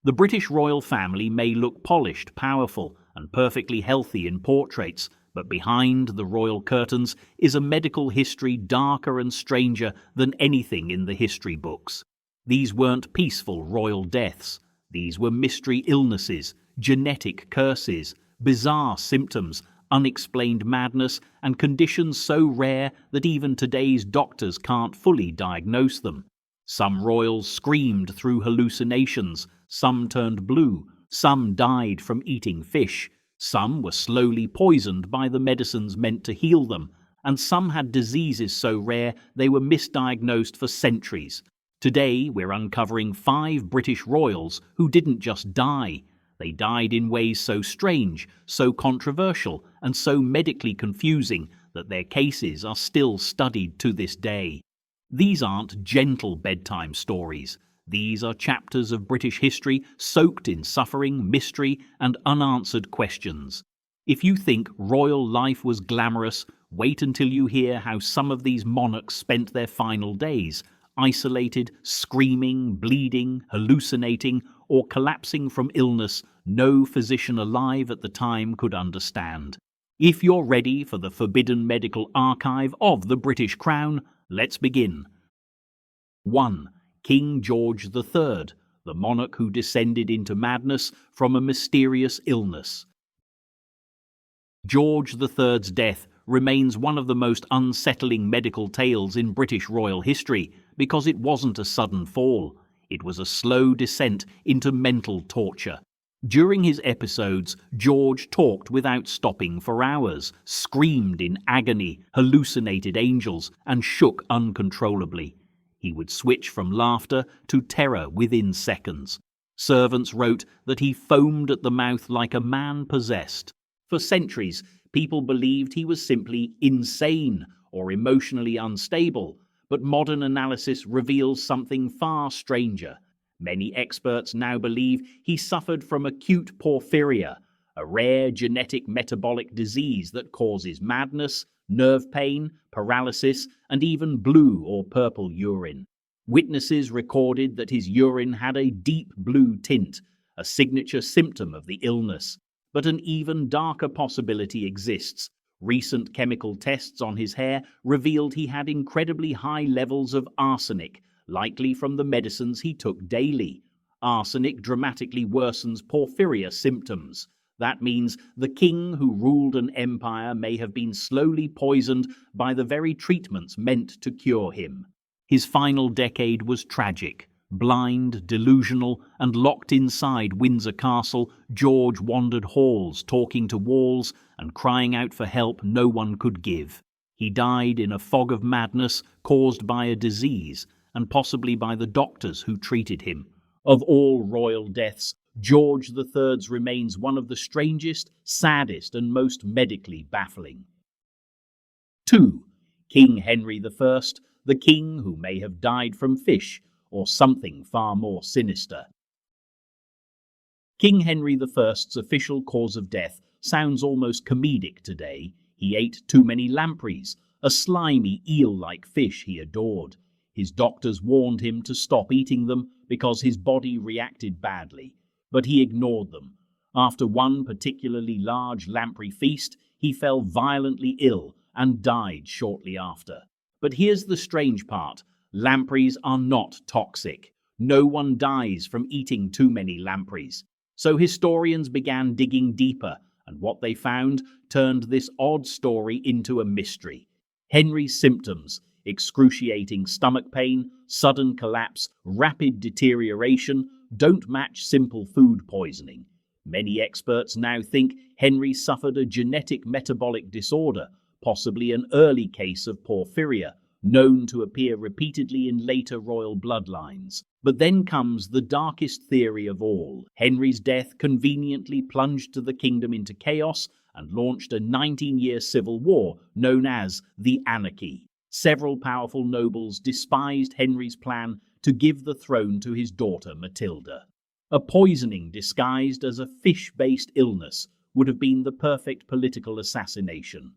The British royal family may look polished, powerful, and perfectly healthy in portraits, but behind the royal curtains is a medical history darker and stranger than anything in the history books. These weren't peaceful royal deaths. These were mystery illnesses, genetic curses, bizarre symptoms, unexplained madness, and conditions so rare that even today's doctors can't fully diagnose them. Some royals screamed through hallucinations, some turned blue, some died from eating fish, some were slowly poisoned by the medicines meant to heal them, and some had diseases so rare they were misdiagnosed for centuries. Today, we're uncovering 5 British royals who didn't just die. They died in ways so strange, so controversial, and so medically confusing that their cases are still studied to this day. These aren't gentle bedtime stories. These are chapters of British history soaked in suffering, mystery, and unanswered questions. If you think royal life was glamorous, wait until you hear how some of these monarchs spent their final days, isolated, screaming, bleeding, hallucinating, or collapsing from illness no physician alive at the time could understand. If you're ready for the forbidden medical archive of the British Crown, let's begin. 1. King George III, the monarch who descended into madness from a mysterious illness. George III's death remains one of the most unsettling medical tales in British royal history because it wasn't a sudden fall. It was a slow descent into mental torture. During his episodes, George talked without stopping for hours, screamed in agony, hallucinated angels, and shook uncontrollably. He would switch from laughter to terror within seconds. Servants wrote that he foamed at the mouth like a man possessed. For centuries, people believed he was simply insane or emotionally unstable, but modern analysis reveals something far stranger. Many experts now believe he suffered from acute porphyria, a rare genetic metabolic disease that causes madness, nerve pain, paralysis, and even blue or purple urine. Witnesses recorded that his urine had a deep blue tint, a signature symptom of the illness. But an even darker possibility exists. Recent chemical tests on his hair revealed he had incredibly high levels of arsenic, likely from the medicines he took daily. Arsenic dramatically worsens porphyria symptoms. That means the king who ruled an empire may have been slowly poisoned by the very treatments meant to cure him. His final decade was tragic. Blind, delusional, and locked inside Windsor Castle, George wandered halls, talking to walls and crying out for help no one could give. He died in a fog of madness caused by a disease, and possibly by the doctors who treated him. Of all royal deaths, George III's remains one of the strangest, saddest, and most medically baffling. 2. King Henry I, the king who may have died from fish, or something far more sinister. King Henry I's official cause of death sounds almost comedic today. He ate too many lampreys, a slimy eel-like fish he adored. His doctors warned him to stop eating them because his body reacted badly, but he ignored them. After one particularly large lamprey feast, he fell violently ill and died shortly after. But here's the strange part. Lampreys are not toxic. No one dies from eating too many lampreys. So historians began digging deeper, and what they found turned this odd story into a mystery. Henry's symptoms, excruciating stomach pain, sudden collapse, rapid deterioration, don't match simple food poisoning. Many experts now think Henry suffered a genetic metabolic disorder, possibly an early case of porphyria, known to appear repeatedly in later royal bloodlines. But then comes the darkest theory of all. Henry's death conveniently plunged the kingdom into chaos and launched a 19-year civil war known as the Anarchy. Several powerful nobles despised Henry's plan to give the throne to his daughter Matilda. A poisoning disguised as a fish-based illness would have been the perfect political assassination.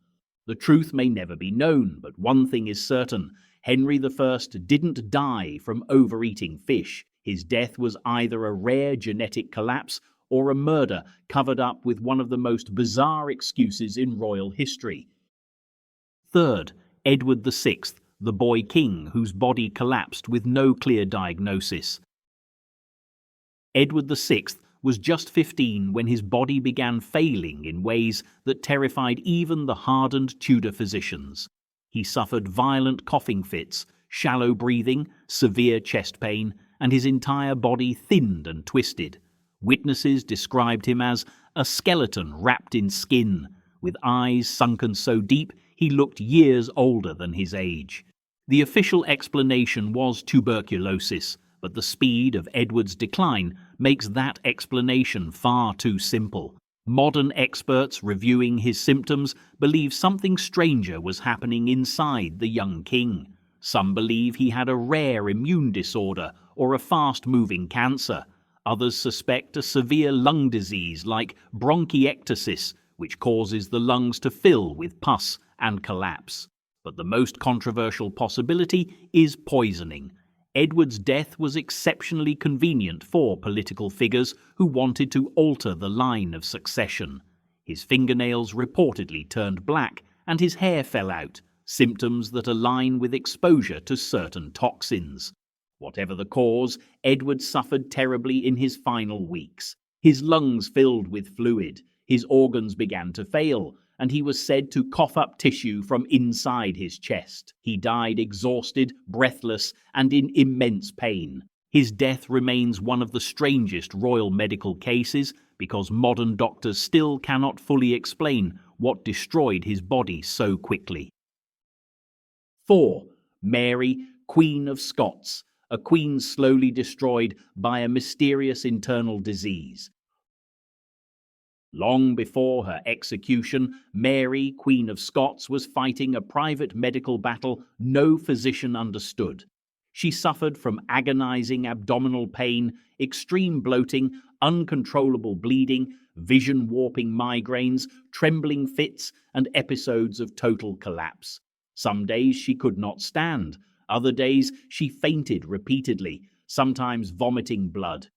The truth may never be known, but one thing is certain. Henry I didn't die from overeating fish. His death was either a rare genetic collapse or a murder covered up with one of the most bizarre excuses in royal history. Third, Edward VI, the boy king whose body collapsed with no clear diagnosis. Edward VI was just 15 when his body began failing in ways that terrified even the hardened Tudor physicians. He suffered violent coughing fits, shallow breathing, severe chest pain, and his entire body thinned and twisted. Witnesses described him as a skeleton wrapped in skin, with eyes sunken so deep he looked years older than his age. The official explanation was tuberculosis, but the speed of Edward's decline makes that explanation far too simple. Modern experts reviewing his symptoms believe something stranger was happening inside the young king. Some believe he had a rare immune disorder or a fast-moving cancer. Others suspect a severe lung disease like bronchiectasis, which causes the lungs to fill with pus and collapse. But the most controversial possibility is poisoning. Edward's death was exceptionally convenient for political figures who wanted to alter the line of succession. His fingernails reportedly turned black and his hair fell out, symptoms that align with exposure to certain toxins. Whatever the cause, Edward suffered terribly in his final weeks. His lungs filled with fluid, his organs began to fail, and he was said to cough up tissue from inside his chest. He died exhausted, breathless, and in immense pain. His death remains one of the strangest royal medical cases because modern doctors still cannot fully explain what destroyed his body so quickly. 4. Mary, Queen of Scots, a queen slowly destroyed by a mysterious internal disease. Long before her execution, Mary, Queen of Scots, was fighting a private medical battle no physician understood. She suffered from agonizing abdominal pain, extreme bloating, uncontrollable bleeding, vision-warping migraines, trembling fits, and episodes of total collapse. Some days she could not stand. Other days she fainted repeatedly, sometimes vomiting blood.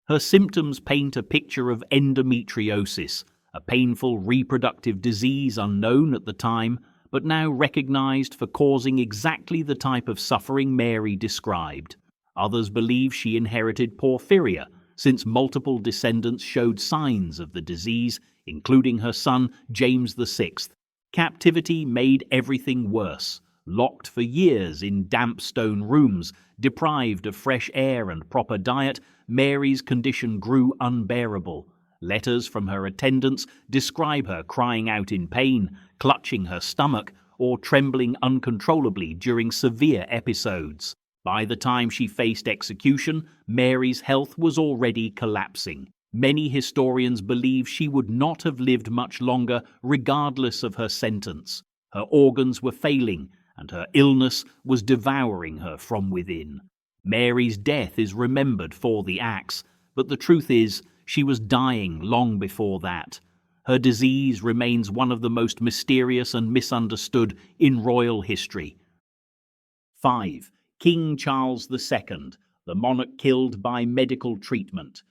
Her symptoms paint a picture of endometriosis, a painful reproductive disease unknown at the time, but now recognized for causing exactly the type of suffering Mary described. Others believe she inherited porphyria, since multiple descendants showed signs of the disease, including her son James VI. Captivity made everything worse. Locked for years in damp stone rooms, deprived of fresh air and proper diet, Mary's condition grew unbearable. Letters from her attendants describe her crying out in pain, clutching her stomach, or trembling uncontrollably during severe episodes. By the time she faced execution, Mary's health was already collapsing. Many historians believe she would not have lived much longer regardless of her sentence. Her organs were failing, and her illness was devouring her from within. Mary's death is remembered for the axe, but the truth is she was dying long before that. Her disease remains one of the most mysterious and misunderstood in royal history. 5. King Charles II, the monarch killed by medical treatment.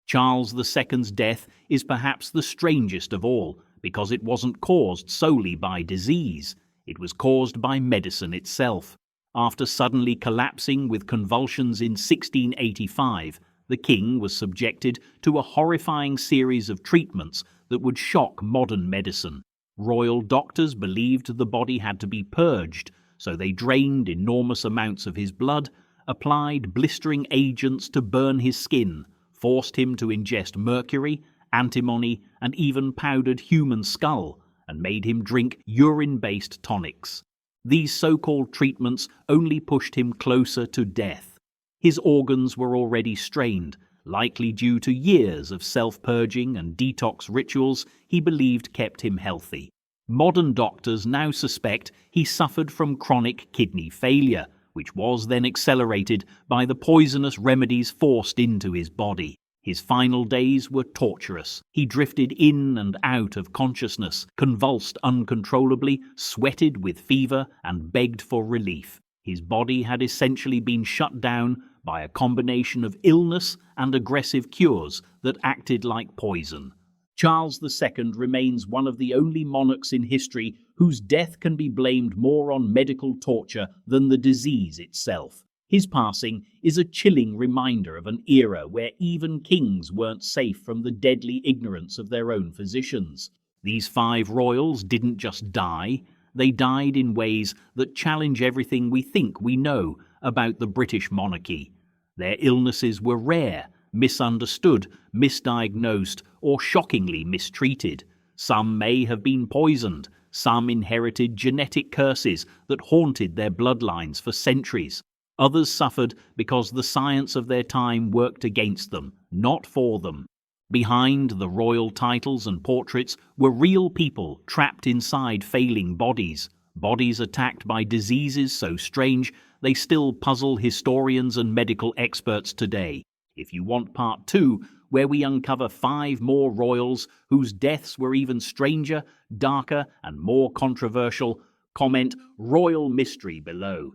Charles II's death is perhaps the strangest of all because it wasn't caused solely by disease. It was caused by medicine itself. After suddenly collapsing with convulsions in 1685, the king was subjected to a horrifying series of treatments that would shock modern medicine. Royal doctors believed the body had to be purged, so they drained enormous amounts of his blood, applied blistering agents to burn his skin, forced him to ingest mercury, antimony, and even powdered human skull, and made him drink urine-based tonics. These so-called treatments only pushed him closer to death. His organs were already strained, likely due to years of self-purging and detox rituals he believed kept him healthy. Modern doctors now suspect he suffered from chronic kidney failure, which was then accelerated by the poisonous remedies forced into his body. His final days were torturous. He drifted in and out of consciousness, convulsed uncontrollably, sweated with fever, and begged for relief. His body had essentially been shut down by a combination of illness and aggressive cures that acted like poison. Charles II remains one of the only monarchs in history whose death can be blamed more on medical torture than the disease itself. His passing is a chilling reminder of an era where even kings weren't safe from the deadly ignorance of their own physicians. These 5 royals didn't just die, they died in ways that challenge everything we think we know about the British monarchy. Their illnesses were rare, misunderstood, misdiagnosed, or shockingly mistreated. Some may have been poisoned, some inherited genetic curses that haunted their bloodlines for centuries. Others suffered because the science of their time worked against them, not for them. Behind the royal titles and portraits were real people trapped inside failing bodies, bodies attacked by diseases so strange they still puzzle historians and medical experts today. If you want part 2, where we uncover 5 more royals whose deaths were even stranger, darker, and more controversial, comment "Royal Mystery" below.